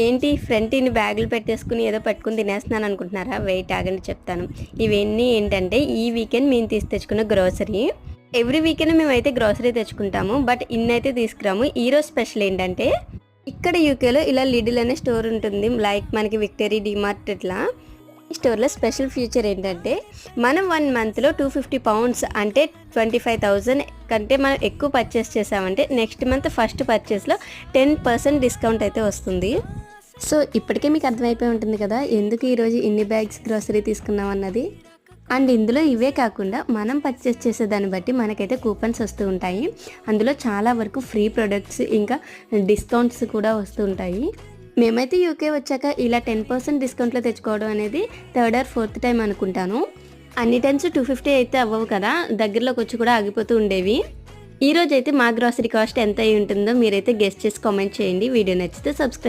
ఏంటి ఫ్రంట్ ఇన్ని బ్యాగులు పెట్టేసుకుని ఏదో పట్టుకుని తినేస్తున్నాను అనుకుంటున్నారా? వెయిట్ ఆగండి చెప్తాను. ఇవన్నీ ఏంటంటే ఈ వీకెండ్ మేము తీసి తెచ్చుకున్న గ్రోసరీ. ఎవ్రీ వీకెండ్ మేమైతే గ్రోసరీ తెచ్చుకుంటాము. బట్ ఇన్నైతే తీసుకురాము. ఈరోజు స్పెషల్ ఏంటంటే ఇక్కడ యూకేలో ఇలా లిడిల్ అనే స్టోర్ ఉంటుంది. లైక్ మనకి విక్టరీ, డిమార్ట్ ఇట్లా. ఈ స్టోర్లో స్పెషల్ ఫీచర్ ఏంటంటే మనం 1 మంత్లో £250 అంటే 25,000 కంటే మనం ఎక్కువ పర్చేస్ చేసామంటే నెక్స్ట్ మంత్ ఫస్ట్ పర్చేస్లో 10% డిస్కౌంట్ అయితే వస్తుంది. సో ఇప్పటికే మీకు అర్థమైపోయి ఉంటుంది కదా ఎందుకు ఈరోజు ఇన్ని బ్యాగ్స్ గ్రోసరీ తీసుకున్నాం అన్నది. అండ్ ఇందులో ఇవే కాకుండా మనం పర్చేస్ చేసేదాన్ని బట్టి మనకైతే కూపన్స్ వస్తూ ఉంటాయి. అందులో చాలా వరకు ఫ్రీ ప్రొడక్ట్స్ ఇంకా డిస్కౌంట్స్ కూడా వస్తూ ఉంటాయి. మేమైతే యూకే వచ్చాక ఇలా 10% డిస్కౌంట్లో తెచ్చుకోవడం అనేది 3rd or 4th టైం అనుకుంటాను. అన్ని టైమ్స్ 250 అయితే అవ్వవు కదా, దగ్గరలోకి వచ్చి కూడా ఆగిపోతూ ఉండేవి. ఈరోజు అయితే మా గ్రాసరీ కాస్ట్ ఎంత అయి ఉంటుందో మీరైతే గెస్ చేసి కామెంట్ చేయండి. వీడియో నచ్చితే సబ్స్క్రైబ్